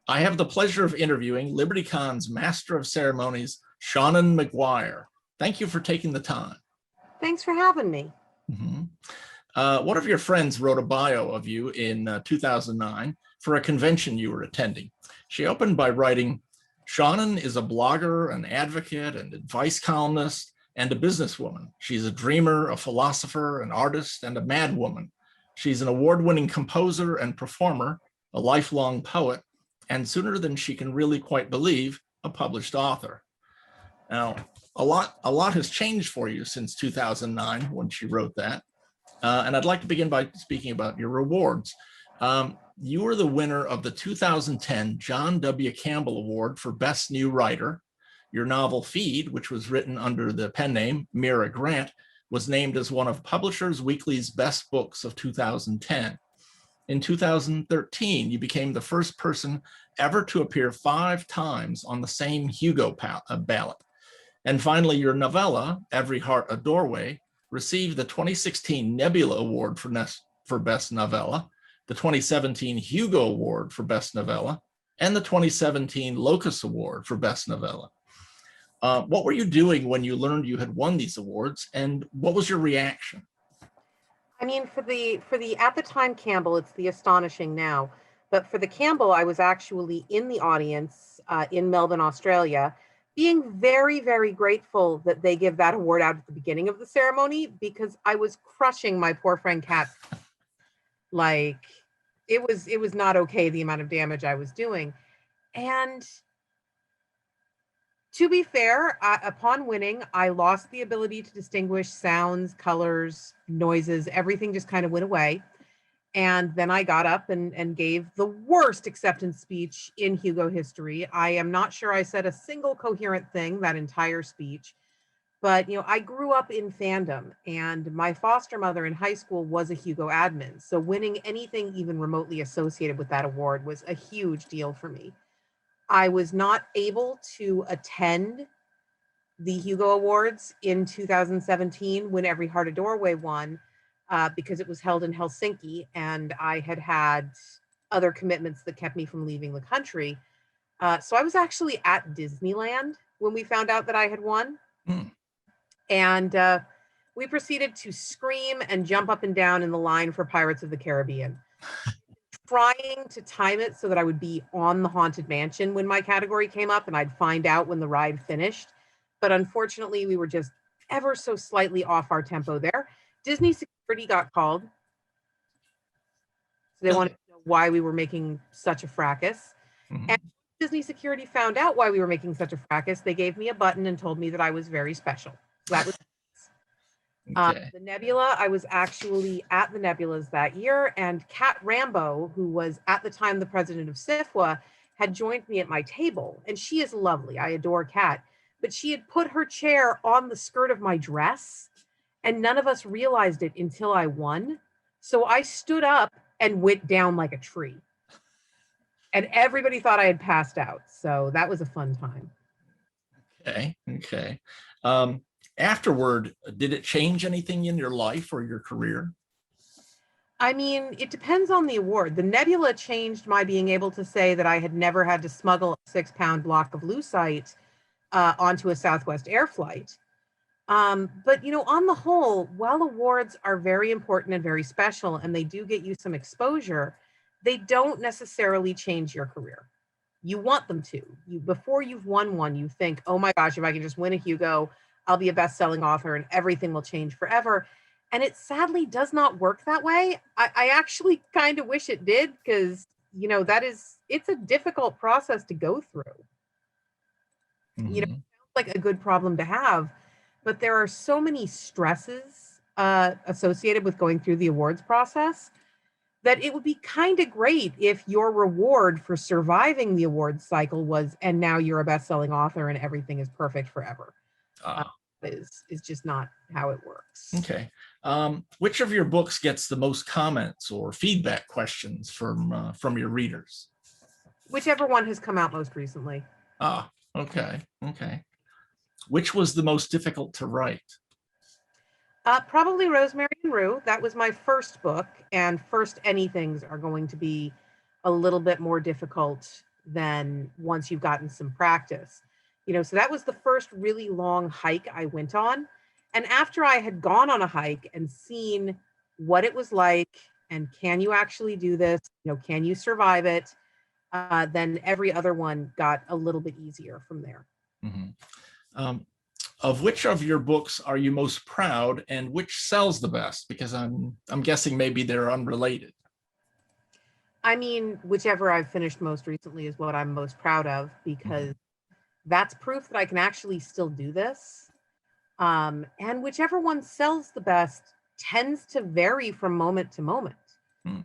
I have the pleasure of interviewing LibertyCon's Master of Ceremonies, Seanan McGuire. Thank you for taking the time. Thanks for having me. One of your friends wrote a bio of you in 2009 for a convention you were attending. She opened by writing, Seanan is a blogger, an advocate, an advice columnist, and a businesswoman. She's a dreamer, a philosopher, an artist, and a madwoman. She's an award-winning composer and performer, a lifelong poet, and sooner than she can really quite believe, a published author. Now, a lot has changed for you since 2009 when she wrote that. And I'd like to begin by speaking about your awards. You were the winner of the 2010 John W. Campbell Award for Best New Writer. Your novel Feed, which was written under the pen name Mira Grant, was named as one of Publishers Weekly's best books of 2010. In 2013, you became the first person ever to appear 5 times on the same Hugo ballot. And finally, your novella, Every Heart a Doorway, received the 2016 Nebula Award for Best Novella, the 2017 Hugo Award for Best Novella, and the 2017 Locus Award for Best Novella. What were you doing when you learned you had won these awards, and what was your reaction? I mean, for the at the time Campbell, it's the Astonishing now, but for the Campbell, I was actually in the audience in Melbourne, Australia, being very, very grateful that they give that award out at the beginning of the ceremony, because I was crushing my poor friend Kat. Like, it was not okay, the amount of damage I was doing. And to be fair, upon winning, I lost the ability to distinguish sounds, colors, noises, everything just kind of went away. And then I got up and gave the worst acceptance speech in Hugo history. I am not sure I said a single coherent thing that entire speech, but I grew up in fandom, and my foster mother in high school was a Hugo admin. So winning anything even remotely associated with that award was a huge deal for me. I was not able to attend the Hugo Awards in 2017 when Every Heart a Doorway won, because it was held in Helsinki, and I had other commitments that kept me from leaving the country. So I was actually at Disneyland when we found out that I had won. And we proceeded to scream and jump up and down in the line for Pirates of the Caribbean, trying to time it so that I would be on the Haunted Mansion when my category came up, and I'd find out when the ride finished. But unfortunately, we were just ever so slightly off our tempo there. Disney security got called. So they wanted to know why we were making such a fracas. And Disney security found out why we were making such a fracas. They gave me a button and told me that I was very special. So that was okay. The Nebula, I was actually at the Nebulas that year, and Kat Rambo, who was at the time the president of SIFWA, had joined me at my table. And she is lovely. I adore Kat. But she had put her chair on the skirt of my dress, and none of us realized it until I won. So I stood up and went down like a tree. And everybody thought I had passed out. So that was a fun time. Okay. Afterward, did it change anything in your life or your career? I mean, it depends on the award. The Nebula changed my being able to say that I had never had to smuggle a 6-pound block of lucite onto a Southwest Air flight. But, on the whole, while awards are very important and very special, and they do get you some exposure, they don't necessarily change your career. You want them to. Before you've won one, you think, oh my gosh, if I can just win a Hugo, I'll be a best-selling author and everything will change forever. And it sadly does not work that way. I actually kind of wish it did, because, it's a difficult process to go through. It sounds like a good problem to have, but there are so many stresses associated with going through the awards process that it would be kind of great if your reward for surviving the awards cycle was, and now you're a best-selling author and everything is perfect forever. Is just not how it works. Okay. Which of your books gets the most comments or feedback questions from your readers? Whichever one has come out most recently. Okay. Which was the most difficult to write? Probably Rosemary and Rue. That was my first book, and first anythings are going to be a little bit more difficult than once you've gotten some practice. So that was the first really long hike I went on. And after I had gone on a hike and seen what it was like, and can you actually do this? Can you survive it? Then every other one got a little bit easier from there. Mhm. Of which of your books are you most proud, and which sells the best? Because I'm guessing maybe they're unrelated. I mean, whichever I've finished most recently is what I'm most proud of, because that's proof that I can actually still do this. And whichever one sells the best tends to vary from moment to moment. Hmm.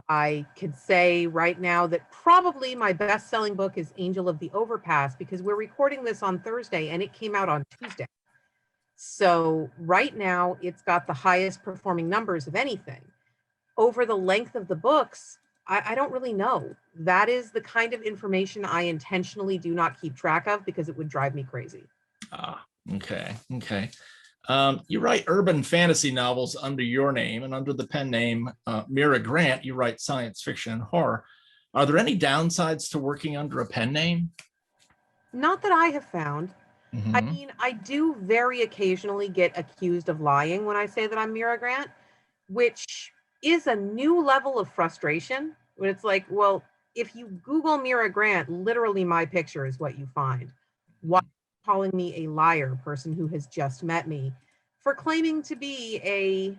I could say right now that probably my best-selling book is Angel of the Overpass, because we're recording this on Thursday and it came out on Tuesday. So right now it's got the highest performing numbers of anything. Over the length of the books, I don't really know. That is the kind of information I intentionally do not keep track of because it would drive me crazy. Okay. You write urban fantasy novels under your name, and under the pen name Mira Grant, you write science fiction and horror. Are there any downsides to working under a pen name? Not that I have found. I Mm-hmm. mean, I do very occasionally get accused of lying when I say that I'm Mira Grant, which is a new level of frustration. When it's like, well, if you Google Mira Grant, literally my picture is what you find. Why are you calling me a liar, person who has just met me, for claiming to be a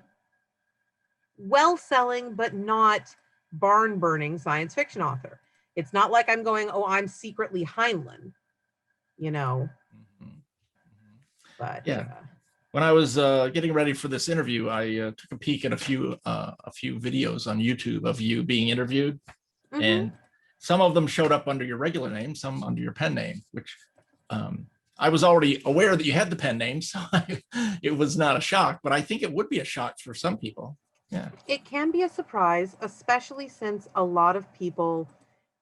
well-selling but not barn-burning science fiction author? It's not like I'm going, oh, I'm secretly Heinlein, Mm-hmm. but Yeah. When I was getting ready for this interview, I took a peek at a few videos on YouTube of you being interviewed, and some of them showed up under your regular name, some under your pen name, which I was already aware that you had the pen name, so it was not a shock. But I think it would be a shock for some people. Yeah. It can be a surprise, especially since a lot of people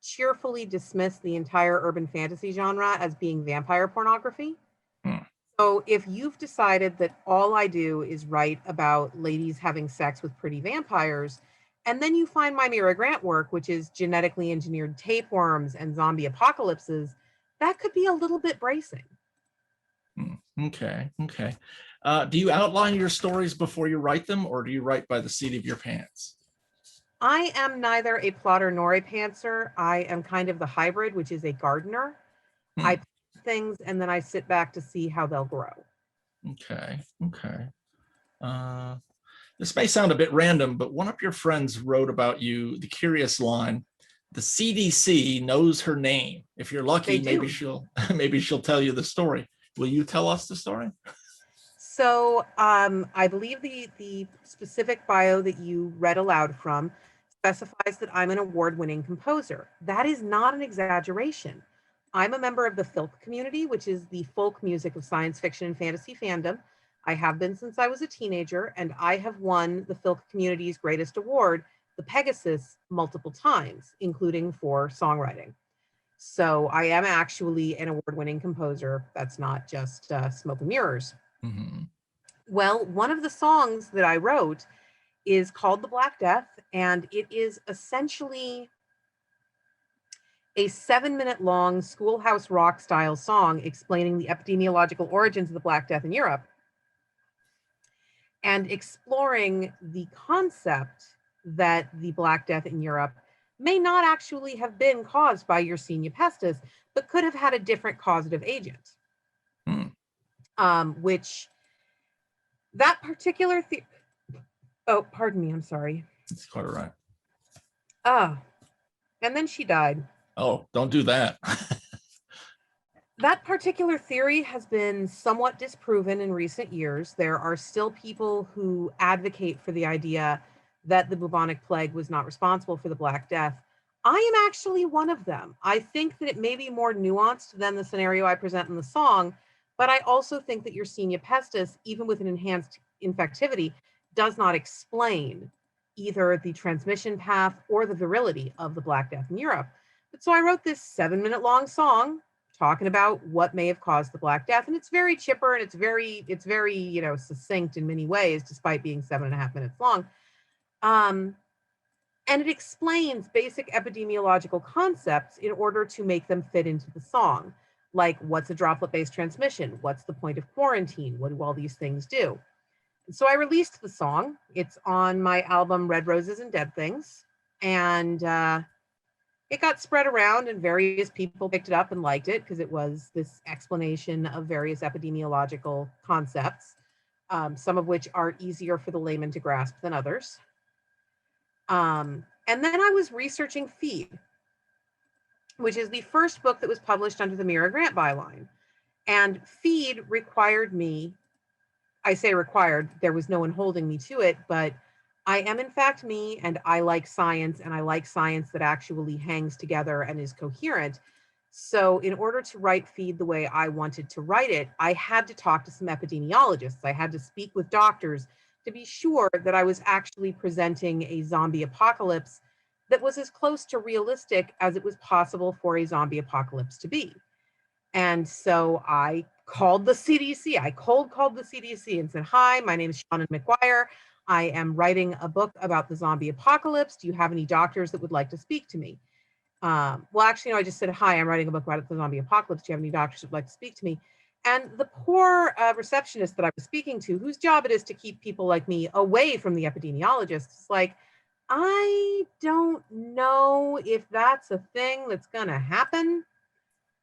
cheerfully dismiss the entire urban fantasy genre as being vampire pornography. Hmm. So if you've decided that all I do is write about ladies having sex with pretty vampires, and then you find my Mira Grant work, which is genetically engineered tapeworms and zombie apocalypses, that could be a little bit bracing. Okay. Do you outline your stories before you write them, or do you write by the seat of your pants? I am neither a plotter nor a pantser. I am kind of the hybrid, which is a gardener. I Hmm. plant things and then I sit back to see how they'll grow. Okay. This may sound a bit random, but one of your friends wrote about you the curious line, "The CDC knows her name. If you're lucky, They maybe do. she'll tell you the story." Will you tell us the story? So I believe the specific bio that you read aloud from specifies that I'm an award-winning composer. That is not an exaggeration. I'm a member of the FILK community, which is the folk music of science fiction and fantasy fandom. I have been since I was a teenager, and I have won the FILK community's greatest award, the Pegasus, multiple times, including for songwriting. So I am actually an award-winning composer. That's not just smoke and mirrors. Mm-hmm. Well, one of the songs that I wrote is called The Black Death, and it is essentially a 7-minute long Schoolhouse Rock style song explaining the epidemiological origins of the Black Death in Europe and exploring the concept that the Black Death in Europe may not actually have been caused by Yersinia pestis, but could have had a different causative agent. Which that particular oh, pardon me, I'm sorry. It's quite all right. And then she died. Oh, don't do that. That particular theory has been somewhat disproven in recent years. There are still people who advocate for the idea that the bubonic plague was not responsible for the Black Death. I am actually one of them. I think that it may be more nuanced than the scenario I present in the song, but I also think that Yersinia pestis, even with an enhanced infectivity, does not explain either the transmission path or the virility of the Black Death in Europe. But so I wrote this 7-minute long song talking about what may have caused the Black Death, and it's very chipper and it's very succinct in many ways, despite being 7.5 minutes long. And it explains basic epidemiological concepts in order to make them fit into the song. Like, what's a droplet-based transmission? What's the point of quarantine? What do all these things do? So I released the song. It's on my album Red Roses and Dead Things. And it got spread around, and various people picked it up and liked it because it was this explanation of various epidemiological concepts, some of which are easier for the layman to grasp than others. And then I was researching Feed, which is the first book that was published under the Mira Grant byline. And Feed required me, I say required, there was no one holding me to it, but I am in fact me, and I like science, and I like science that actually hangs together and is coherent. So in order to write Feed the way I wanted to write it, I had to talk to some epidemiologists. I had to speak with doctors to be sure that I was actually presenting a zombie apocalypse that was as close to realistic as it was possible for a zombie apocalypse to be. And so I called the CDC. I cold called the CDC and said, "Hi, my name is Seanan McGuire. I am writing a book about the zombie apocalypse. Do you have any doctors that would like to speak to me?" Well, actually, no, I just said, "Hi, I'm writing a book about the zombie apocalypse. Do you have any doctors that would like to speak to me?" And the poor receptionist that I was speaking to, whose job it is to keep people like me away from the epidemiologists, is like, "I don't know if that's a thing that's going to happen.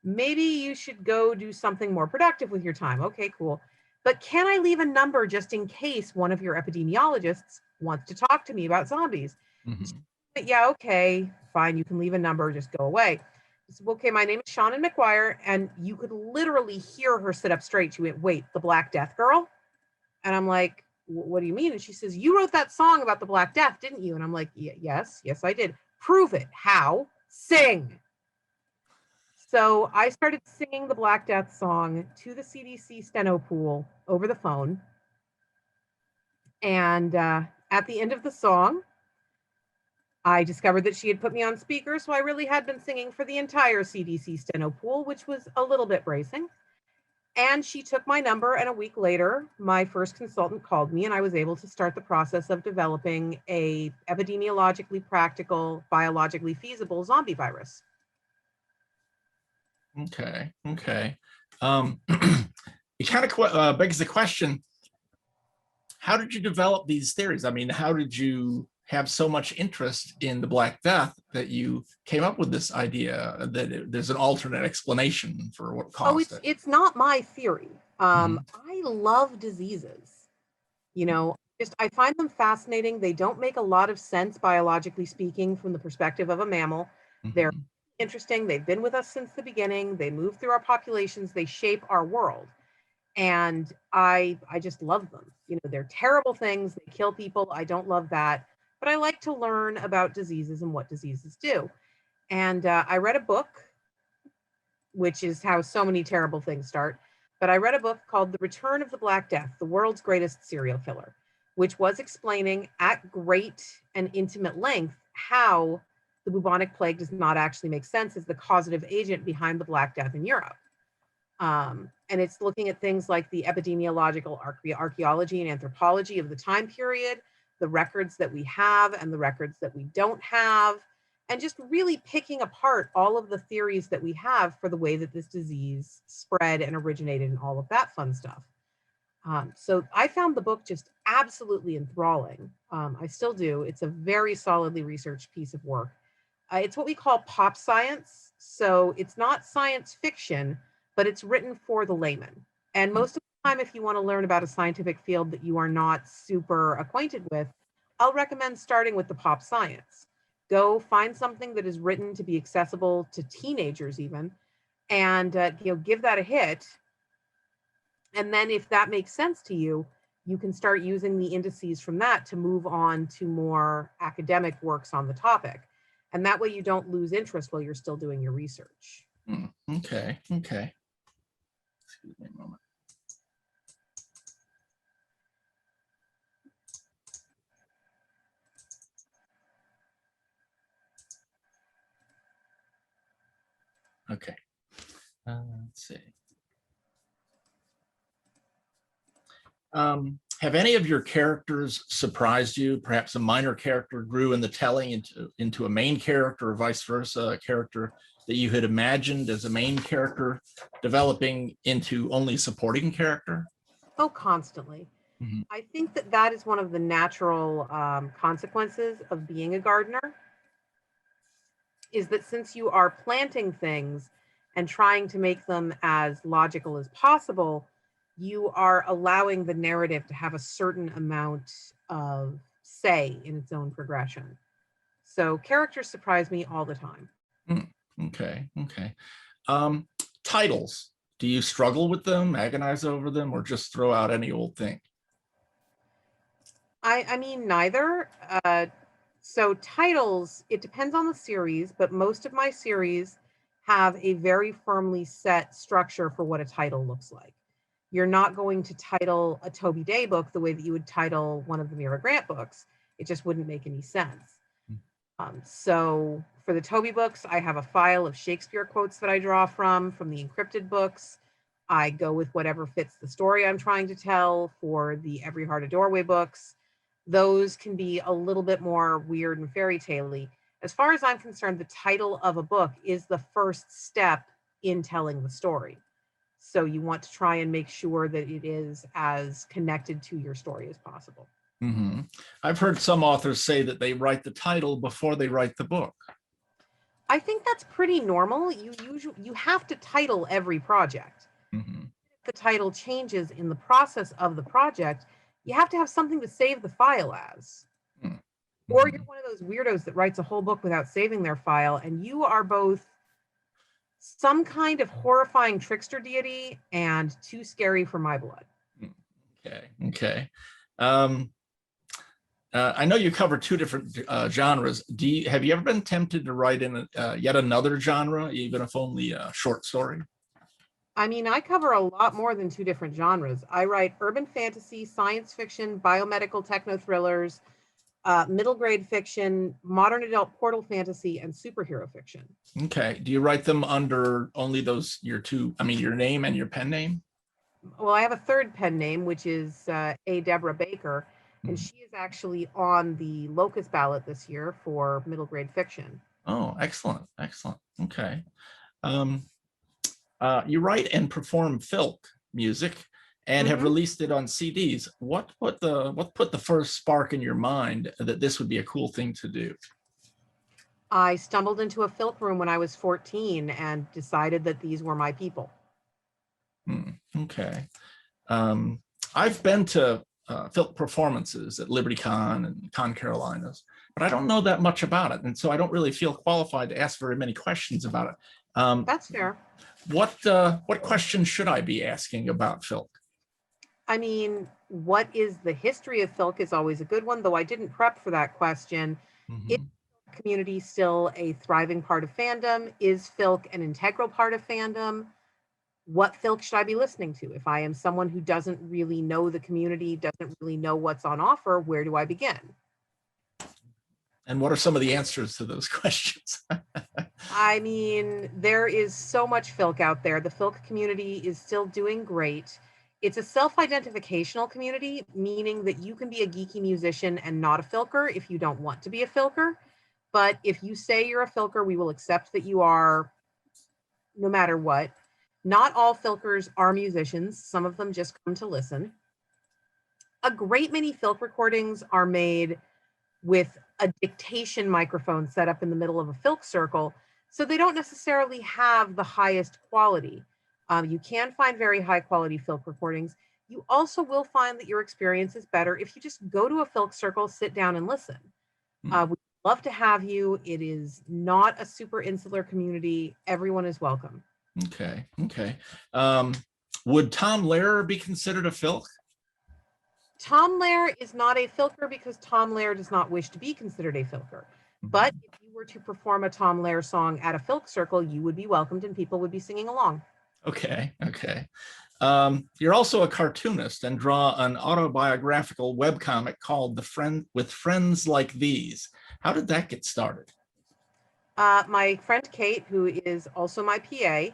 Maybe you should go do something more productive with your time." Okay, cool. "But can I leave a number just in case one of your epidemiologists wants to talk to me about zombies?" Mhm. But yeah, okay, fine. You can leave a number, just go away. I said, "Okay, my name is Seanan McGuire." And you could literally hear her sit up straight. She went, "Wait, the Black Death girl?" And I'm like, "What do you mean?" And she says, "You wrote that song about the Black Death, didn't you?" And I'm like, Yes, I did." "Prove it." "How?" "Sing." So I started singing the Black Death song to the CDC steno pool over the phone. And at the end of the song, I discovered that she had put me on speaker, so I really had been singing for the entire CDC steno pool, which was a little bit bracing. And she took my number, and a week later, my first consultant called me, and I was able to start the process of developing a epidemiologically practical, biologically feasible zombie virus. Okay. Okay. It kind of begs the question, how did you develop these theories? I mean, how did you have so much interest in the Black Death that you came up with this idea that there's an alternate explanation for what Oh, caused it? it's not my theory. Mhm. I love diseases. Just I find them fascinating. They don't make a lot of sense biologically speaking from the perspective of a mammal. They're Mhm. interesting. They've been with us since the beginning. They move through our populations. They shape our world. And I just love them. They're terrible things. They kill people. I don't love that. But I like to learn about diseases and what diseases do. And I read a book, which is how so many terrible things start. But I read a book called The Return of the Black Death, the World's Greatest Serial Killer, which was explaining at great and intimate length how the bubonic plague does not actually make sense as the causative agent behind the Black Death in Europe. And it's looking at things like the epidemiological archaeology and anthropology of the time period, the records that we have and the records that we don't have, and just really picking apart all of the theories that we have for the way that this disease spread and originated and all of that fun stuff. So I found the book just absolutely enthralling. I still do. It's a very solidly researched piece of work. It's what we call pop science. So it's not science fiction, but it's written for the layman. And most of the time, if you want to learn about a scientific field that you are not super acquainted with, I'll recommend starting with the pop science. Go find something that is written to be accessible to teenagers even, and give that a hit. And then if that makes sense to you, you can start using the indices from that to move on to more academic works on the topic. And that way you don't lose interest while you're still doing your research. Okay. Okay. Excuse me a moment. Okay. Let's see. Have any of your characters surprised you? Perhaps a minor character grew in the telling into a main character, or vice versa, a character that you had imagined as a main character developing into only a supporting character? Oh, constantly. Mhm. I think that that is one of the natural consequences of being a gardener, is that since you are planting things and trying to make them as logical as possible, you are allowing the narrative to have a certain amount of say in its own progression. So characters surprise me all the time. Mm, okay, okay. Um, Titles. Do you struggle with them, agonize over them, or just throw out any old thing? I mean, neither. So titles, it depends on the series, but most of my series have a very firmly set structure for what a title looks like. You're not going to title a Toby Day book the way that you would title one of the Mira Grant books. It just wouldn't make any sense. So for the Toby books, I have a file of Shakespeare quotes that I draw from the encrypted books. I go with whatever fits the story I'm trying to tell. For the Every Heart a Doorway books, those can be a little bit more weird and fairy tale-y. As far as I'm concerned, the title of a book is the first step in telling the story. So you want to try and make sure that it is as connected to your story as possible. Mm-hmm. I've heard some authors say that they write the title before they write the book. I think that's pretty normal. You have to title every project. Mm-hmm. If the title changes in the process of the project, you have to have something to save the file as. Mm-hmm. Or you're one of those weirdos that writes a whole book without saving their file, and you are both some kind of horrifying trickster deity and too scary for my blood. Okay, okay. Um, I know you cover two different genres. Have you ever been tempted to write in yet another genre, even if only a short story? I mean, I cover a lot more than two different genres. I write urban fantasy, science fiction, biomedical techno thrillers, middle grade fiction, modern adult portal fantasy, and superhero fiction. Okay. Do you write them under only those, your name and your pen name? Well, I have a third pen name, which is A. Deborah Baker, and she is actually on the Locust ballot this year for middle grade fiction. Oh, excellent, excellent. Okay. Um, you write and perform filk music and have released it on CDs. What put the first spark in your mind that this would be a cool thing to do? I stumbled into a filk room when I was 14 and decided that these were my people. Okay. I've been to filk performances at LibertyCon and Con Carolinas, but I don't know that much about it. And so I don't really feel qualified to ask very many questions about it. That's fair. What questions should I be asking about filk? I mean, what is the history of filk is always a good one, though I didn't prep for that question. Is the community still a thriving part of fandom? Is filk an integral part of fandom? What filk should I be listening to? If I am someone who doesn't really know the community, doesn't really know what's on offer, where do I begin? And what are some of the answers to those questions? I mean, there is so much filk out there. The filk community is still doing great. It's a self-identificational community, meaning that you can be a geeky musician and not a filker if you don't want to be a filker. But if you say you're a filker, we will accept that you are no matter what. Not all filkers are musicians. Some of them just come to listen. A great many filk recordings are made with a dictation microphone set up in the middle of a filk circle, so they don't necessarily have the highest quality. You can find very high quality filk recordings. You also will find that your experience is better if you just go to a filk circle, sit down and listen. We'd love to have you. It is not a super insular community. Everyone is welcome. Okay, okay. Would Tom Lehrer be considered a filk? Tom Lehrer is not a filker because Tom Lehrer does not wish to be considered a filker. But if you were to perform a Tom Lehrer song at a filk circle, you would be welcomed and people would be singing along. Okay, okay. You're also a cartoonist and draw an autobiographical webcomic called With Friends Like These. How did that get started? My friend Kate, who is also my PA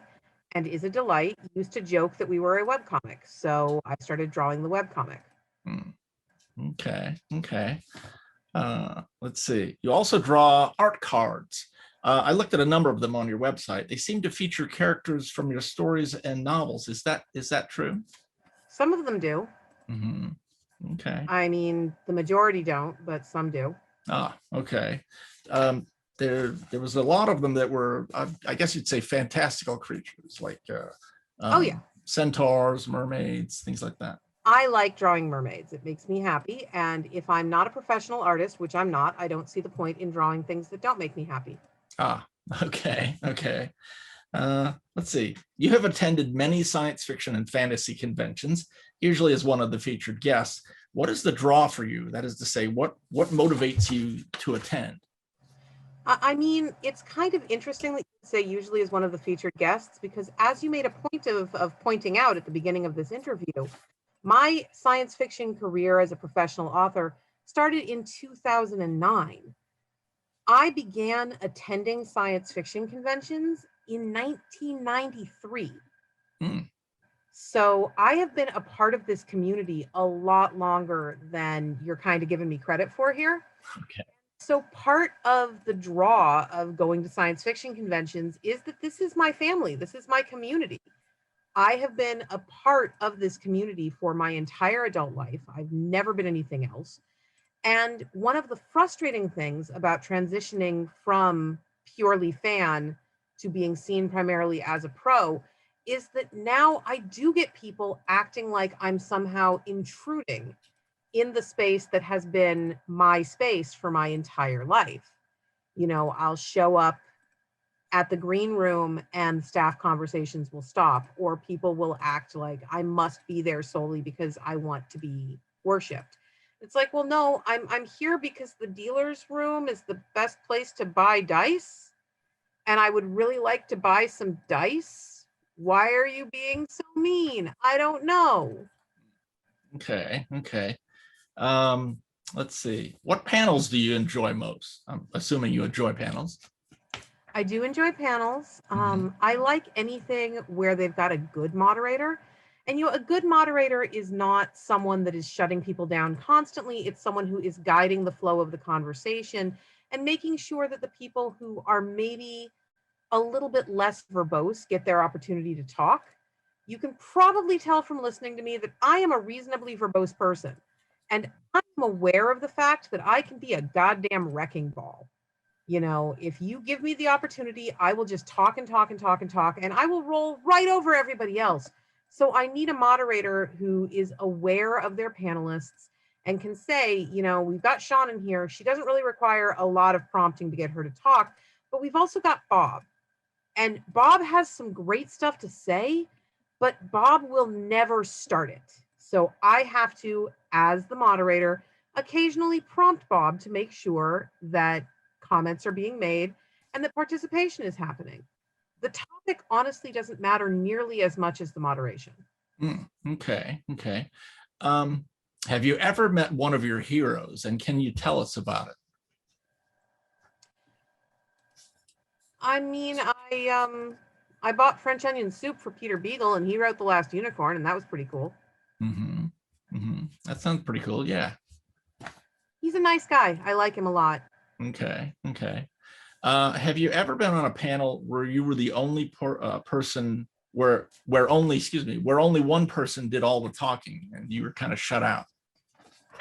and is a delight, used to joke that we were a webcomic. So I started drawing the webcomic. Okay. Okay. Let's see. You also draw art cards. I looked at a number of them on your website. They seem to feature characters from your stories and novels. Is that true? Some of them do. Hmm. Okay. I mean, the majority don't, but some do. Ah, okay. Um, there was a lot of them that were, I guess you'd say, fantastical creatures like Oh yeah. centaurs, mermaids, things like that. I like drawing mermaids. It makes me happy. And if I'm not a professional artist, which I'm not, I don't see the point in drawing things that don't make me happy. Ah, okay, okay. Let's see. You have attended many science fiction and fantasy conventions, usually as one of the featured guests. What is the draw for you? That is to say, what motivates you to attend? I mean, it's kind of interesting that you say usually as one of the featured guests, because as you made a point of pointing out at the beginning of this interview, my science fiction career as a professional author started in 2009. I began attending science fiction conventions in 1993. Hmm, So I have been a part of this community a lot longer than you're kind of giving me credit for here. okay. So part of the draw of going to science fiction conventions is that this is my family, this is my community. I have been a part of this community for my entire adult life. I've never been anything else. And one of the frustrating things about transitioning from purely fan to being seen primarily as a pro is that now I do get people acting like I'm somehow intruding in the space that has been my space for my entire life. You know, I'll show up at the green room and staff conversations will stop, or people will act like I must be there solely because I want to be worshiped. It's like, well, no, I'm here because the dealer's room is the best place to buy dice, and I would really like to buy some dice. Why are you being so mean? I don't know. Okay, okay. Um, let's see. What panels do you enjoy most? I'm assuming you enjoy panels. I do enjoy panels. Mhm. I like anything where they've got a good moderator. And a good moderator is not someone that is shutting people down constantly. It's someone who is guiding the flow of the conversation and making sure that the people who are maybe a little bit less verbose get their opportunity to talk. You can probably tell from listening to me that I am a reasonably verbose person. And I'm aware of the fact that I can be a goddamn wrecking ball. If you give me the opportunity, I will just talk and talk and talk and talk, and I will roll right over everybody else. So I need a moderator who is aware of their panelists and can say, we've got Sean in here. She doesn't really require a lot of prompting to get her to talk, but we've also got Bob. And Bob has some great stuff to say, but Bob will never start it. So I have to, as the moderator, occasionally prompt Bob to make sure that comments are being made and that participation is happening. The topic honestly doesn't matter nearly as much as the moderation. Okay, okay. Um, have you ever met one of your heroes, and can you tell us about it? I mean, I bought French onion soup for Peter Beagle and he wrote The Last Unicorn, and that was pretty cool. Mm-hmm. Mm-hmm. That sounds pretty cool. Yeah. He's a nice guy. I like him a lot. Okay. Okay. Have you ever been on a panel where you were the only person where only one person did all the talking and you were kind of shut out?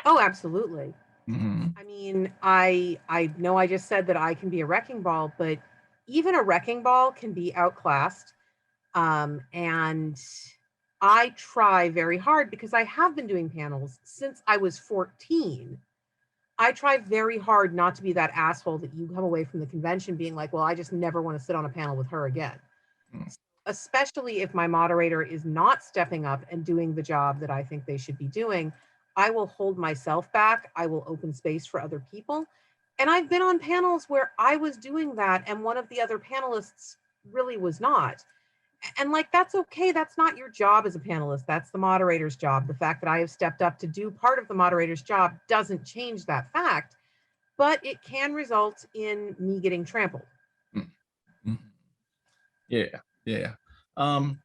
Oh, absolutely. Mm-hmm. I mean, I know I just said that I can be a wrecking ball, but even a wrecking ball can be outclassed. And I try very hard because I have been doing panels since I was 14. I try very hard not to be that asshole that you come away from the convention being like, well, I just never want to sit on a panel with her again. Especially if my moderator is not stepping up and doing the job that I think they should be doing, I will hold myself back. I will open space for other people. And I've been on panels where I was doing that and one of the other panelists really was not. And like, that's okay. That's not your job as a panelist. That's the moderator's job. The fact that I have stepped up to do part of the moderator's job doesn't change that fact, but it can result in me getting trampled. Mm-hmm. Yeah. Yeah. Um,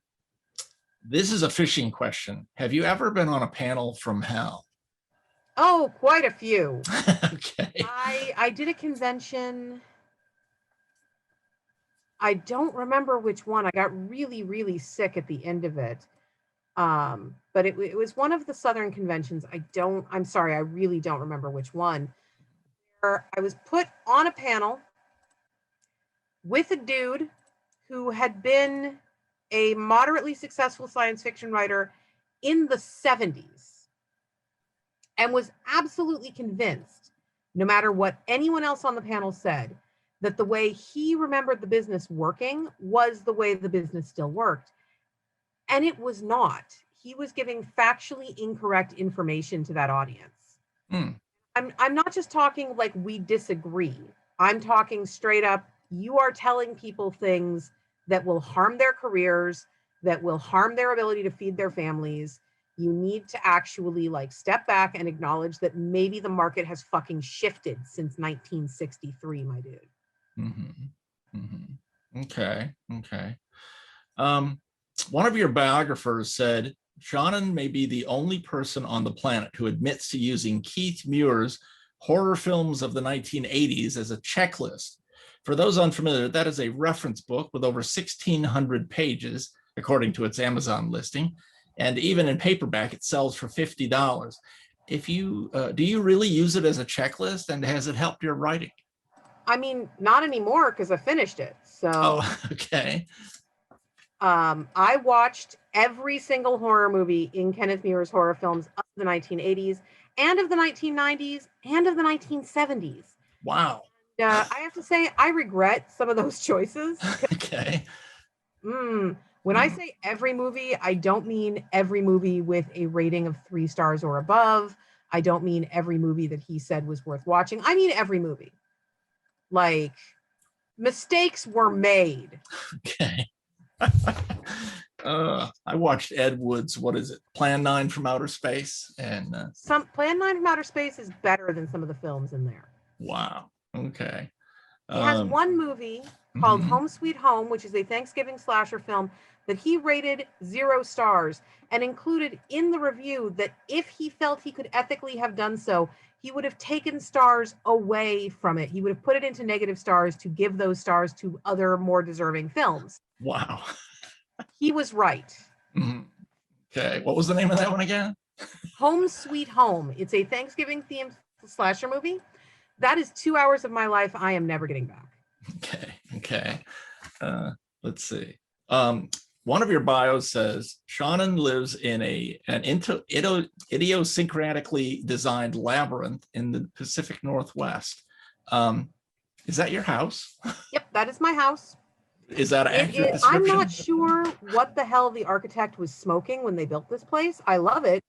this is a fishing question. Have you ever been on a panel from hell? Oh, quite a few. Okay. I did a convention. I don't remember which one. I got really, really sick at the end of it. But it was one of the Southern conventions. I'm sorry, I really don't remember which one. Where I was put on a panel with a dude who had been a moderately successful science fiction writer in the 70s and was absolutely convinced, no matter what anyone else on the panel said, that the way he remembered the business working was the way the business still worked. And it was not. He was giving factually incorrect information to that audience. Hmm. I'm not just talking like we disagree. I'm talking straight up, you are telling people things that will harm their careers, that will harm their ability to feed their families. You need to actually like step back and acknowledge that maybe the market has fucking shifted since 1963, my dude. Mm-hmm. Mm-hmm. Okay. Okay. One of your biographers said Seanan may be the only person on the planet who admits to using Keith Muir's horror films of the 1980s as a checklist. For those unfamiliar, that is a reference book with over 1,600 pages, according to its Amazon listing. And even in paperback, it sells for $50. If you do you really use it as a checklist, and has it helped your writing? I mean, not anymore because I finished it. So Oh, okay. I watched every single horror movie in Kenneth Muir's horror films of the 1980s and of the 1990s and of the 1970s. Wow. I have to say, I regret some of those choices. Okay. When I say every movie, I don't mean every movie with a rating of 3 stars or above. I don't mean every movie that he said was worth watching. I mean every movie. Like, mistakes were made. Okay. I watched Ed Wood's, what is it, Plan 9 from Outer Space, and Some Plan 9 from Outer Space is better than some of the films in there. wow. Okay. He has one movie called Home Sweet Home, which is a Thanksgiving slasher film that he rated 0 stars and included in the review that if he felt he could ethically have done so, he would have taken stars away from it. He would have put it into negative stars to give those stars to other more deserving films. Wow. He was right. Okay. What was the name of that one again? Home Sweet Home. It's a Thanksgiving themed slasher movie. That is 2 hours of my life I am never getting back. Okay. Okay. Let's see. One of your bios says Seanan lives in an idiosyncratically designed labyrinth in the Pacific Northwest. Is that your house? Yep, that is my house. Is that an accurate description? I'm not sure what the hell the architect was smoking when they built this place. I love it.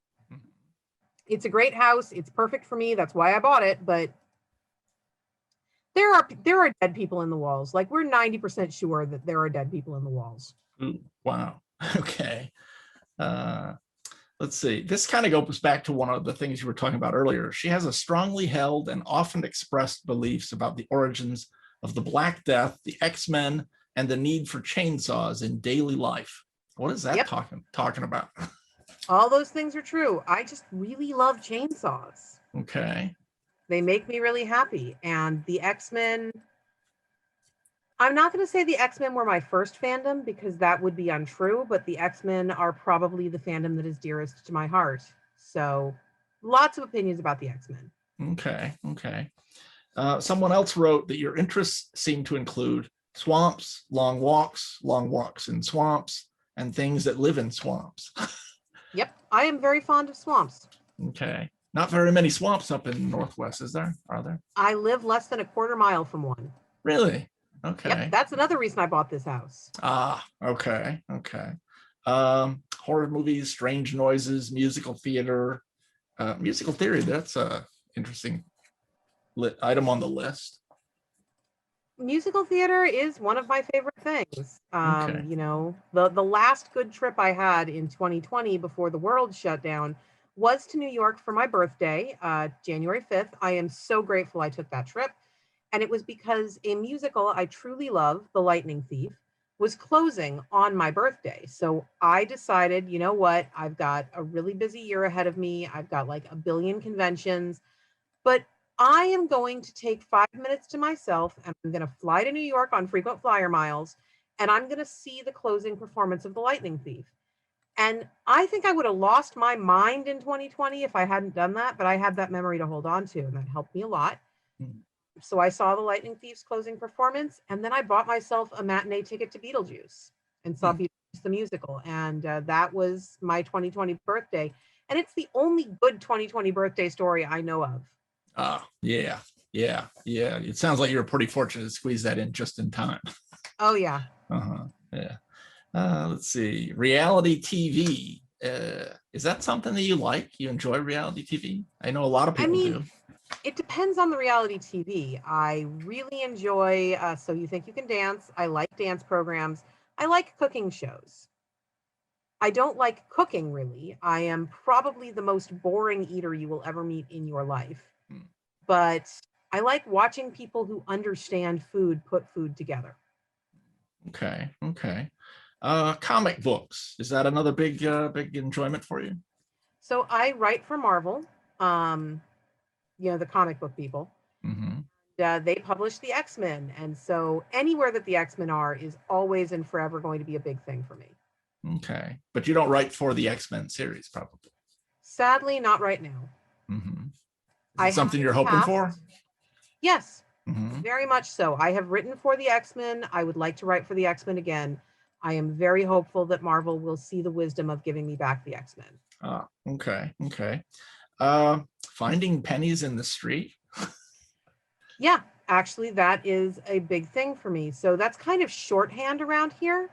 It's a great house. It's perfect for me. That's why I bought it. But there are dead people in the walls. Like, we're 90% sure that there are dead people in the walls. Ooh, wow. Okay. Let's see. This kind of goes back to one of the things you were talking about earlier. She has a strongly held and often expressed beliefs about the origins of the Black Death, the X-Men, and the need for chainsaws in daily life. What is that talking about? All those things are true. I just really love chainsaws. Okay. They make me really happy. And the X-Men, I'm not going to say the X-Men were my first fandom because that would be untrue, but the X-Men are probably the fandom that is dearest to my heart. So lots of opinions about the X-Men. Okay. Okay. Someone else wrote that your interests seem to include swamps, long walks in swamps, and things that live in swamps. Yep. I am very fond of swamps. Okay. Not very many swamps up in the Northwest, is there? Are there? I live less than a quarter mile from one. Really? Okay. Yep. That's another reason I bought this house. Ah, okay. Okay. Horror movies, strange noises, musical theater. Musical theory, that's a interesting item on the list. Musical theater is one of my favorite things. Okay. You know, the last good trip I had in 2020 before the world shut down was to New York for my birthday, January 5th. I am so grateful I took that trip. And it was because a musical I truly love, The Lightning Thief, was closing on my birthday. So I decided, you know what? I've got a really busy year ahead of me. I've got like a billion conventions, but I am going to take 5 minutes to myself and I'm going to fly to New York on frequent flyer miles and I'm going to see the closing performance of The Lightning Thief. And I think I would have lost my mind in 2020 if I hadn't done that, but I had that memory to hold on to, and that helped me a lot. So I saw The Lightning Thief's closing performance, and then I bought myself a matinee ticket to Beetlejuice and saw Beetlejuice the musical, and that was my 2020 birthday. And it's the only good 2020 birthday story I know of. Yeah. It sounds like you were pretty fortunate to squeeze that in just in time. Oh, yeah. Yeah. Let's see. Reality TV. Is that something that you like? You enjoy reality TV? I know a lot of people do. It depends on the reality TV. I really enjoy So You Think You Can Dance. I like dance programs. I like cooking shows. I don't like cooking, really. I am probably the most boring eater you will ever meet in your life. But I like watching people who understand food put food together. Okay. Comic books. Is that another big enjoyment for you? So I write for Marvel, the comic book people. They publish the X-Men. And so anywhere that the X-Men are is always and forever going to be a big thing for me. Okay. But you don't write for the X-Men series, probably. Sadly, not right now. Is it something you're hoping for? Yes, very much so. I have written for the X-Men. I would like to write for the X-Men again. I am very hopeful that Marvel will see the wisdom of giving me back the X-Men. Okay. Finding pennies in the street? Yeah, actually, that is a big thing for me. So that's kind of shorthand around here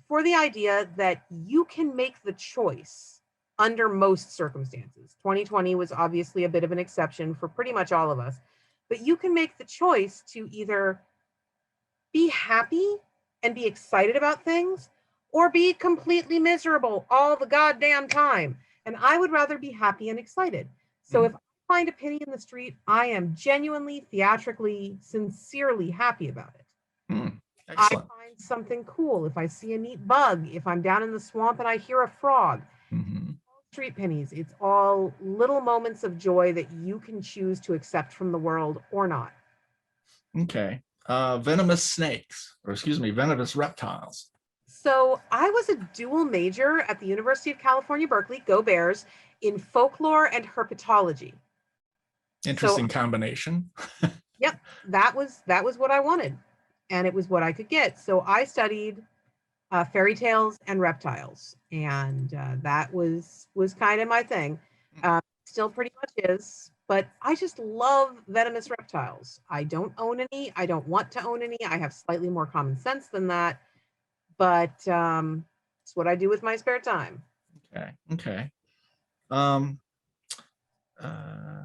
for the idea that you can make the choice under most circumstances. 2020 was obviously a bit of an exception for pretty much all of us, but you can make the choice to either be happy and be excited about things or be completely miserable all the goddamn time. And I would rather be happy and excited. So if I find a penny in the street, I am genuinely, theatrically, sincerely happy about it. Excellent. I find something cool if I see a neat bug, if I'm down in the swamp and I hear a frog. Street pennies, it's all little moments of joy that you can choose to accept from the world or not. Okay. Venomous snakes, or excuse me, venomous reptiles. So I was a dual major at the University of California, Berkeley, go Bears, in folklore and herpetology. Interesting combination. Yep, that was what I wanted, and it was what I could get. So I studied fairy tales and reptiles, and that was kind of my thing. Still pretty much is, but I just love venomous reptiles. I don't own any. I don't want to own any. I have slightly more common sense than that, but it's what I do with my spare time. Okay.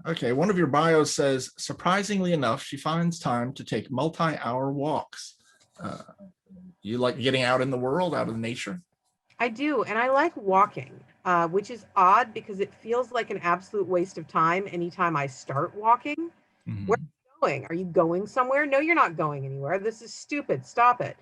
Okay, one of your bios says, surprisingly enough, she finds time to take multi-hour walks. You like getting out in the world, out in nature? I do, and I like walking, which is odd because it feels like an absolute waste of time anytime I start walking. Where are you going? Are you going somewhere? No, you're not going anywhere. This is stupid. Stop it.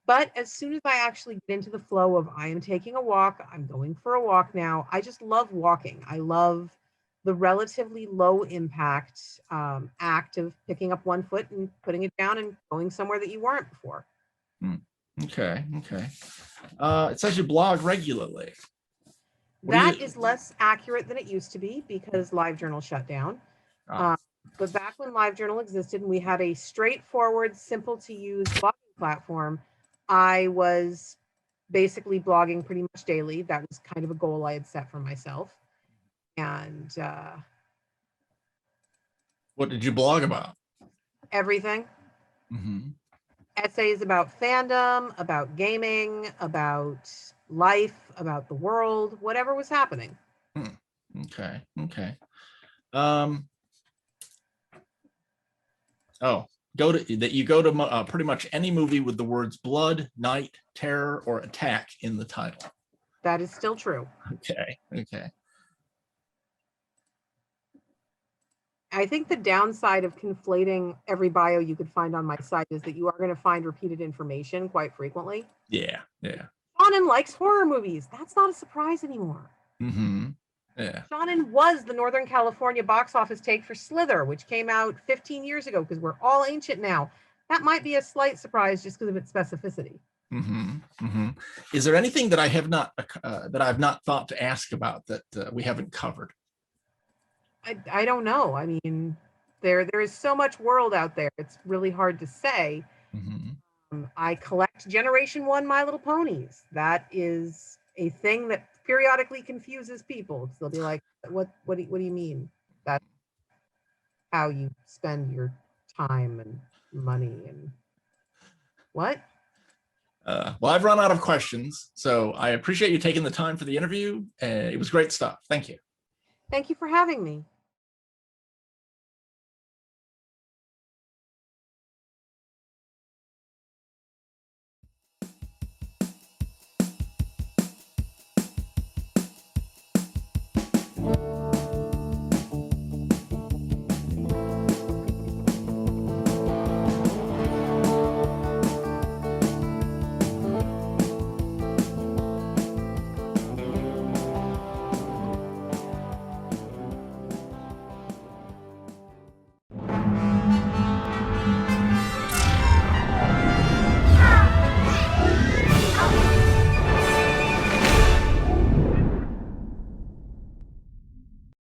But as soon as I actually get into the flow of I am taking a walk, I'm going for a walk now, I just love walking. I love the relatively low impact act of picking up one foot and putting it down and going somewhere that you weren't before. Okay. It says you blog regularly. That is less accurate than it used to be because LiveJournal shut down. But back when LiveJournal existed and we had a straightforward, simple to use blogging platform, I was basically blogging pretty much daily. That was kind of a goal I had set for myself. And what did you blog about? Everything. Essays about fandom, about gaming, about life, about the world, whatever was happening. Okay. You go to pretty much any movie with the words blood, night, terror, or attack in the title. That is still true. Okay. I think the downside of conflating every bio you could find on my site is that you are going to find repeated information quite frequently. Yeah, yeah. Seanan likes horror movies. That's not a surprise anymore. Mm-hmm. Yeah. Seanan was the Northern California box office take for Slither, which came out 15 years ago, because we're all ancient now. That might be a slight surprise just because of its specificity. Mm-hmm. Mm-hmm. Is there anything that I have not thought to ask about that we haven't covered? I don't know. I mean, there is so much world out there. It's really hard to say. Mm-hmm. I collect Generation 1 My Little Ponies. That is a thing that periodically confuses people. They'll be like, what do you mean? That's how you spend your time and money and what? Well, I've run out of questions, so I appreciate you taking the time for the interview. It was great stuff. Thank you. Thank you for having me.